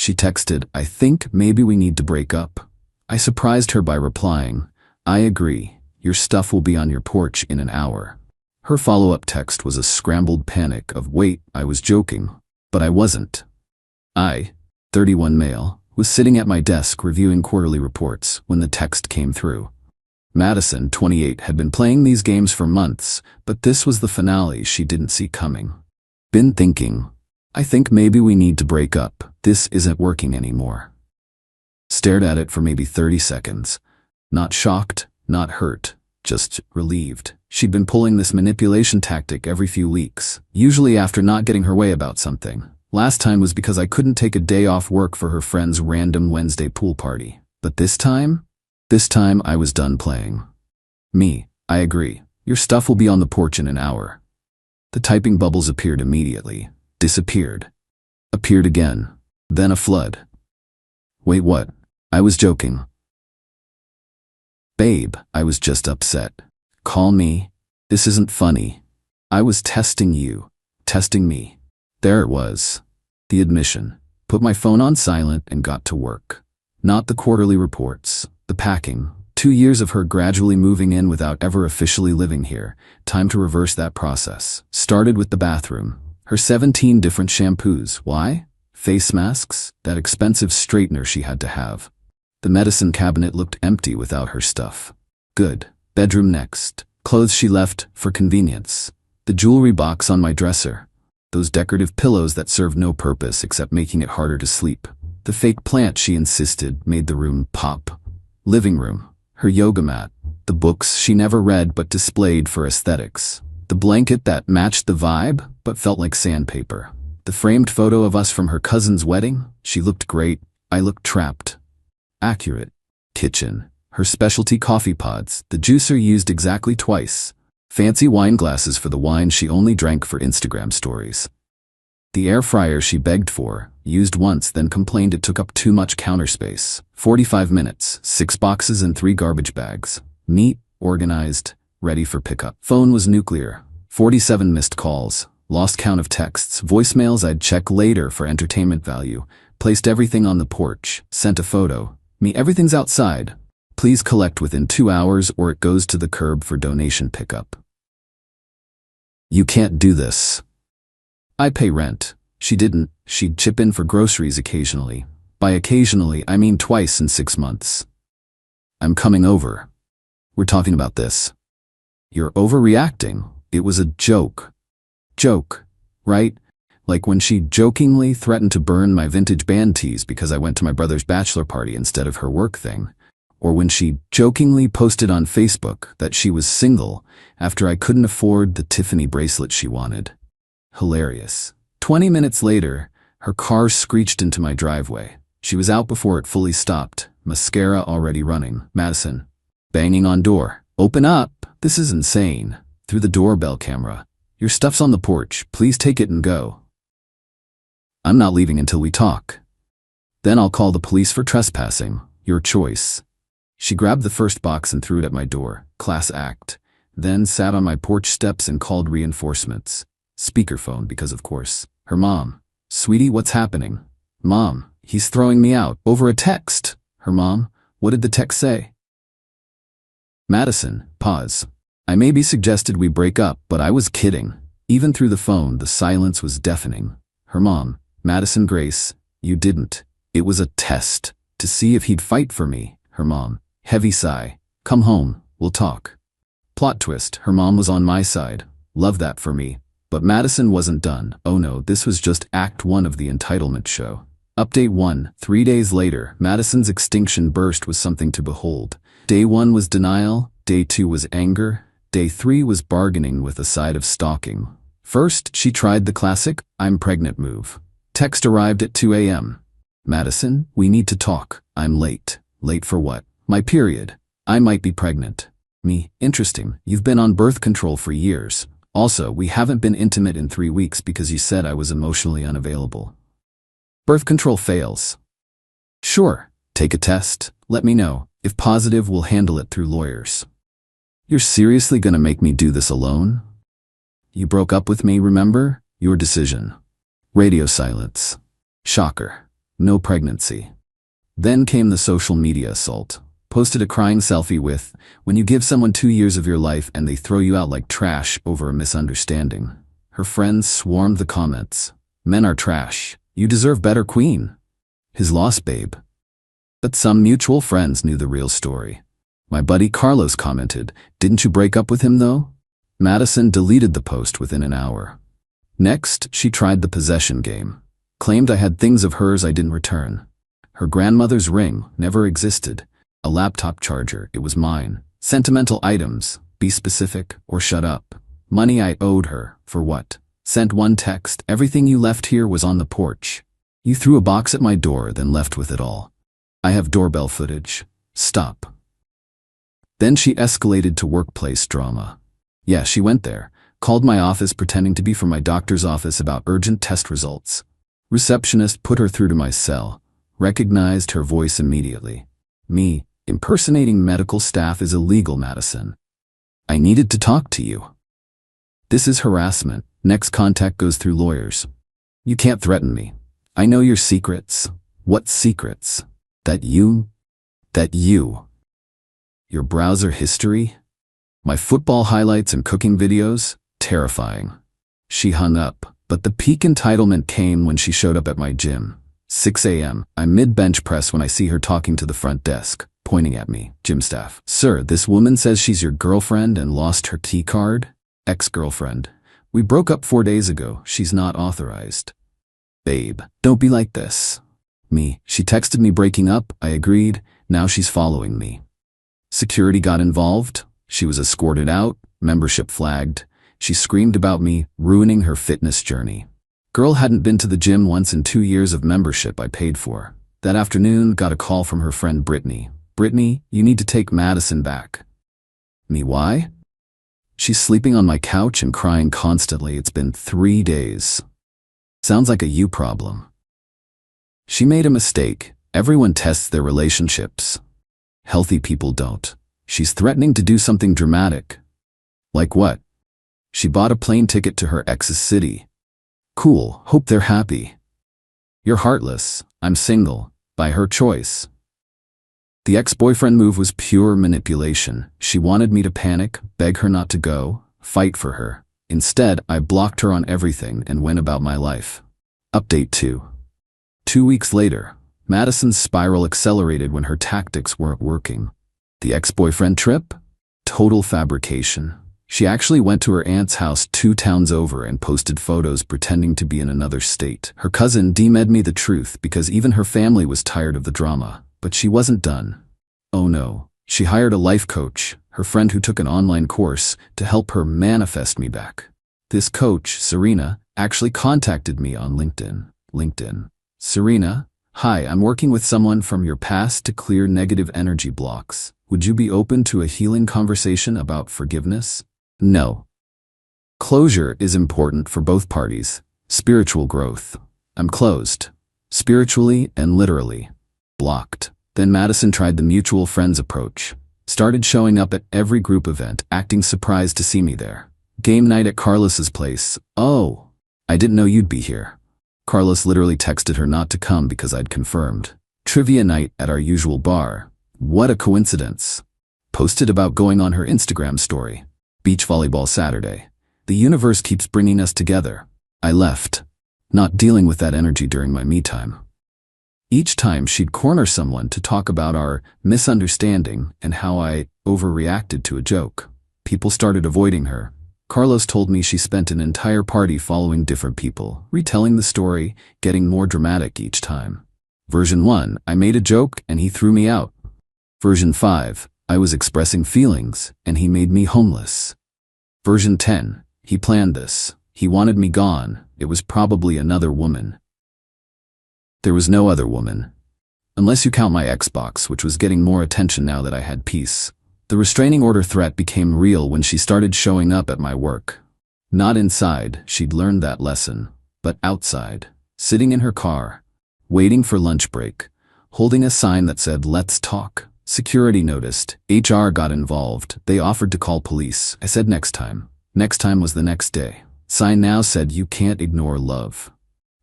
She texted, "I think maybe we need to break up." I surprised her by replying, "I agree. Your stuff will be on your porch in an hour." Her follow-up text was a scrambled panic of, "Wait, I was joking." But I wasn't. I, 31 male, was sitting at my desk reviewing quarterly reports when the text came through. Madison, 28, had been playing these games for months, but this was the finale she didn't see coming. "Been thinking. I think maybe we need to break up. This isn't working anymore." Stared at it for maybe 30 seconds. Not shocked, not hurt, just relieved. She'd been pulling this manipulation tactic every few weeks, usually after not getting her way about something. Last time was because I couldn't take a day off work for her friend's random Wednesday pool party. But this time I was done playing. "Me, I agree. Your stuff will be on the porch in an hour." The typing bubbles appeared immediately, disappeared, appeared again, then a flood. "Wait, what? I was joking." "Babe, I was just upset. Call me. This isn't funny. I was testing you, testing me." There it was. The admission. Put my phone on silent and got to work. Not the quarterly reports, the packing. 2 years of her gradually moving in without ever officially living here. Time to reverse that process. Started with the bathroom. Her 17 different shampoos. Why? Face masks? That expensive straightener she had to have. The medicine cabinet looked empty without her stuff. Good. Bedroom next. Clothes she left for convenience. The jewelry box on my dresser. Those decorative pillows that served no purpose except making it harder to sleep. The fake plant she insisted made the room pop. Living room. Her yoga mat. The books she never read but displayed for aesthetics. The blanket that matched the vibe but felt like sandpaper. The framed photo of us from her cousin's wedding. She looked great. I looked trapped. Accurate. Kitchen. Her specialty coffee pods. The juicer used exactly twice. Fancy wine glasses for the wine she only drank for Instagram stories. The air fryer she begged for, used once then complained it took up too much counter space. 45 minutes, 6 boxes and 3 garbage bags. Neat, organized, ready for pickup. Phone was nuclear. 47 missed calls. Lost count of texts. Voicemails I'd check later for entertainment value. Placed everything on the porch. Sent a photo. "Me, everything's outside. Please collect within 2 hours or it goes to the curb for donation pickup." "You can't do this." "I pay rent." She didn't. She'd chip in for groceries occasionally. By occasionally, I mean twice in 6 months. "I'm coming over. We're talking about this." "You're overreacting. It was a joke." Joke, right? Like when she jokingly threatened to burn my vintage band tees because I went to my brother's bachelor party instead of her work thing. Or when she jokingly posted on Facebook that she was single after I couldn't afford the Tiffany bracelet she wanted. Hilarious. 20 minutes later, her car screeched into my driveway. She was out before it fully stopped, mascara already running. "Madison." Banging on door. "Open up. This is insane." Through the doorbell camera. "Your stuff's on the porch. Please take it and go." "I'm not leaving until we talk." "Then I'll call the police for trespassing. Your choice." She grabbed the first box and threw it at my door. Class act. Then sat on my porch steps and called reinforcements. Speakerphone because of course. Her mom. "Sweetie, what's happening?" "Mom, he's throwing me out. Over a text." Her mom. "What did the text say?" Madison. Pause. "I maybe suggested we break up, but I was kidding." Even through the phone, the silence was deafening. Her mom. "Madison Grace, you didn't. It was a test, to see if he'd fight for me." Her mom. Heavy sigh. "Come home, we'll talk." Plot twist, her mom was on my side. Love that for me. But Madison wasn't done. Oh no, this was just Act 1 of the entitlement show. Update 1. 3 days later, Madison's extinction burst was something to behold. Day 1 was denial, Day 2 was anger, Day 3 was bargaining with a side of stalking. First, she tried the classic, "I'm pregnant" move. Text arrived at 2 a.m. "Madison, we need to talk. I'm late." Late for what? My period. I might be pregnant. Me. Interesting. You've been on birth control for years. Also, we haven't been intimate in 3 weeks because you said I was emotionally unavailable. Birth control fails. Sure. Take a test. Let me know. If positive, we'll handle it through lawyers. You're seriously gonna make me do this alone? You broke up with me, remember? Your decision. Radio silence. Shocker. no pregnancy. Then came the social media assault. Posted a crying selfie with, when you give someone 2 years of your life and they throw you out like trash over a misunderstanding. Her friends swarmed the comments. Men are trash. You deserve better, queen. His loss, babe. But some mutual friends knew the real story. My buddy Carlos commented, didn't you break up with him though? Madison deleted the post within an hour. Next, she tried the possession game. Claimed I had things of hers I didn't return. Her grandmother's ring never existed. A laptop charger, it was mine. Sentimental items, be specific or shut up. Money I owed her, for what? Sent one text, everything you left here was on the porch. You threw a box at my door, then left with it all. I have doorbell footage. Stop. Then she escalated to workplace drama. Yeah, she went there, called my office pretending to be from my doctor's office about urgent test results. Receptionist put her through to my cell, recognized her voice immediately. Me, impersonating medical staff is illegal, Madison. I needed to talk to you. This is harassment. Next contact goes through lawyers. You can't threaten me. I know your secrets. What secrets? That you. Your browser history? My football highlights and cooking videos? Terrifying. She hung up, but the peak entitlement came when she showed up at my gym. 6 a.m. I'm mid-bench press when I see her talking to the front desk, pointing at me. Gym staff. Sir, this woman says she's your girlfriend and lost her key card? Ex-girlfriend. We broke up 4 days ago. She's not authorized. Babe, don't be like this. Me. She texted me breaking up. I agreed. Now she's following me. Security got involved. She was escorted out. Membership flagged. She screamed about me, ruining her fitness journey. Girl hadn't been to the gym once in 2 years of membership I paid for. That afternoon, got a call from her friend Brittany. Brittany, you need to take Madison back. Me, why? She's sleeping on my couch and crying constantly. It's been 3 days. Sounds like a you problem. She made a mistake. Everyone tests their relationships. Healthy people don't. She's threatening to do something dramatic. Like what? She bought a plane ticket to her ex's city. Cool, hope they're happy. You're heartless. I'm single. By her choice. The ex-boyfriend move was pure manipulation. She wanted me to panic, beg her not to go, fight for her. Instead, I blocked her on everything and went about my life. Update 2. 2 weeks later, Madison's spiral accelerated when her tactics weren't working. The ex-boyfriend trip? Total fabrication. She actually went to her aunt's house 2 towns over and posted photos pretending to be in another state. Her cousin DM'd me the truth because even her family was tired of the drama. But she wasn't done. Oh no. She hired a life coach, her friend who took an online course, to help her manifest me back. This coach, Serena, actually contacted me on LinkedIn. Serena, hi, I'm working with someone from your past to clear negative energy blocks. Would you be open to a healing conversation about forgiveness? No. Closure is important for both parties. Spiritual growth. I'm closed. Spiritually and literally. Blocked. Then Madison tried the mutual friends approach. Started showing up at every group event, acting surprised to see me there. Game night at Carlos's place. Oh, I didn't know you'd be here. Carlos literally texted her not to come because I'd confirmed. Trivia night at our usual bar. What a coincidence. Posted about going on her Instagram story. Beach volleyball Saturday. The universe keeps bringing us together. I left. Not dealing with that energy during my me time. Each time she'd corner someone to talk about our misunderstanding and how I overreacted to a joke. People started avoiding her. Carlos told me she spent an entire party following different people, retelling the story, getting more dramatic each time. Version 1, I made a joke and he threw me out. Version 5, I was expressing feelings and he made me homeless. Version 10, he planned this. He wanted me gone. It was probably another woman. There was no other woman. Unless you count my Xbox, which was getting more attention now that I had peace. The restraining order threat became real when she started showing up at my work. Not inside, she'd learned that lesson, but outside, sitting in her car, waiting for lunch break, holding a sign that said, "Let's talk." Security noticed, HR got involved, they offered to call police. I said next time. Next time was the next day. Sign now said, "You can't ignore love."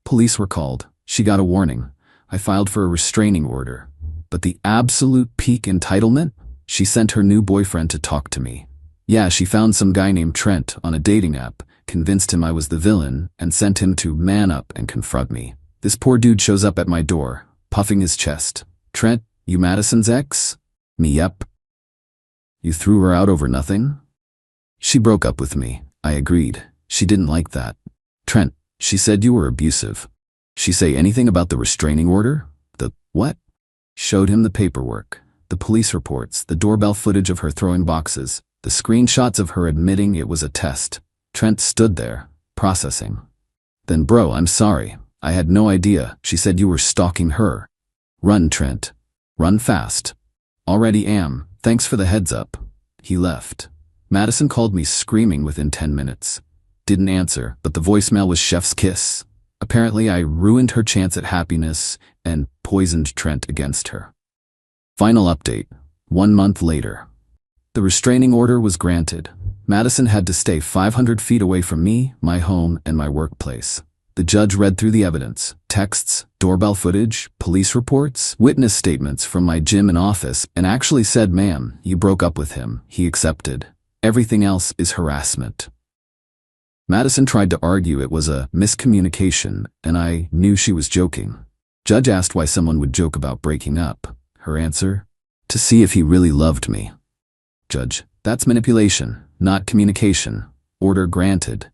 Police were called. She got a warning. I filed for a restraining order. But the absolute peak entitlement? She sent her new boyfriend to talk to me. Yeah, she found some guy named Trent on a dating app, convinced him I was the villain, and sent him to man up and confront me. This poor dude shows up at my door, puffing his chest. Trent, you Madison's ex? Me, yep. You threw her out over nothing? She broke up with me. I agreed. She didn't like that. Trent, she said you were abusive. She say anything about the restraining order? The what? Showed him the paperwork, the police reports, the doorbell footage of her throwing boxes, the screenshots of her admitting it was a test. Trent stood there, processing. Then bro, I'm sorry. I had no idea. She said you were stalking her. Run, Trent. Run fast. Already am. Thanks for the heads up. He left. Madison called me screaming within 10 minutes. Didn't answer, but the voicemail was chef's kiss. Apparently I ruined her chance at happiness and poisoned Trent against her. Final update. 1 month later. The restraining order was granted. Madison had to stay 500 feet away from me, my home, and my workplace. The judge read through the evidence, texts, doorbell footage, police reports, witness statements from my gym and office, and actually said, ma'am, you broke up with him. He accepted. Everything else is harassment. Madison tried to argue it was a miscommunication, and I knew she was joking. Judge asked why someone would joke about breaking up. Her answer? To see if he really loved me. Judge, that's manipulation, not communication. Order granted.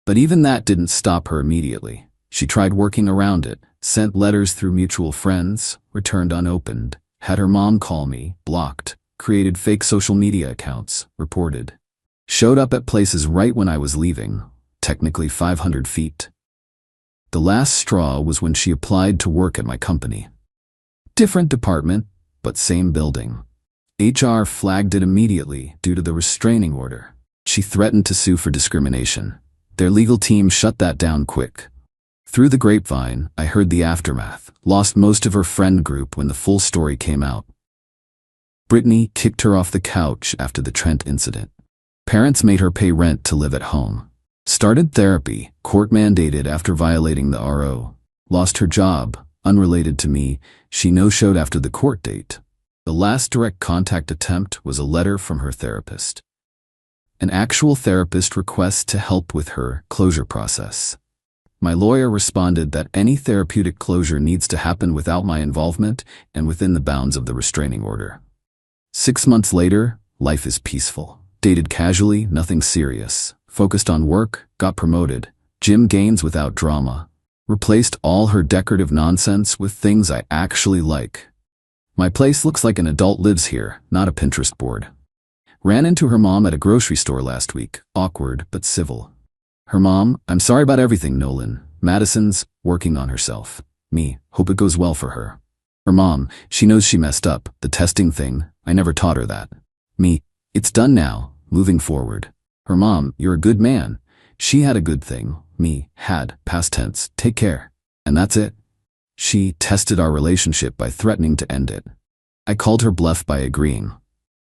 But even that didn't stop her immediately. She tried working around it, sent letters through mutual friends, returned unopened, had her mom call me, blocked, created fake social media accounts, reported. Showed up at places right when I was leaving, technically 500 feet. The last straw was when she applied to work at my company. Different department, but same building. HR flagged it immediately due to the restraining order. She threatened to sue for discrimination. Their legal team shut that down quick. Through the grapevine, I heard the aftermath, lost most of her friend group when the full story came out. Brittany kicked her off the couch after the Trent incident. Parents made her pay rent to live at home. Started therapy, court mandated after violating the RO. Lost her job, unrelated to me. She no-showed after the court date. The last direct contact attempt was a letter from her therapist. An actual therapist requests to help with her closure process. My lawyer responded that any therapeutic closure needs to happen without my involvement and within the bounds of the restraining order. 6 months later, life is peaceful. Dated casually, nothing serious. Focused on work, got promoted. Gym gains without drama. Replaced all her decorative nonsense with things I actually like. My place looks like an adult lives here, not a Pinterest board. Ran into her mom at a grocery store last week. Awkward, but civil. Her mom, I'm sorry about everything, Nolan. Madison's working on herself. Me, hope it goes well for her. Her mom, she knows she messed up. The testing thing, I never taught her that. Me, it's done now, moving forward. Her mom, you're a good man. She had a good thing. Me, had, past tense, take care. And that's it. She tested our relationship by threatening to end it. I called her bluff by agreeing.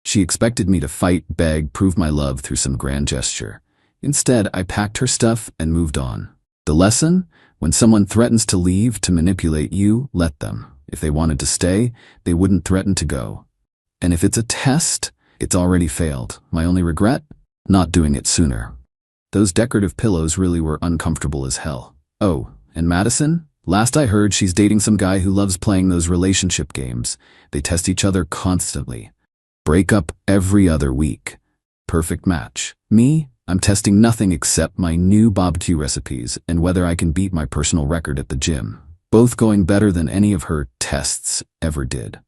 She expected me to fight, beg, prove my love through some grand gesture. Instead, I packed her stuff and moved on. The lesson? When someone threatens to leave to manipulate you, let them. If they wanted to stay, they wouldn't threaten to go. And if it's a test, it's already failed. My only regret? Not doing it sooner. Those decorative pillows really were uncomfortable as hell. Oh, and Madison? Last I heard, she's dating some guy who loves playing those relationship games. They test each other constantly. Break up every other week. Perfect match. Me? I'm testing nothing except my new barbecue recipes and whether I can beat my personal record at the gym. Both going better than any of her tests ever did.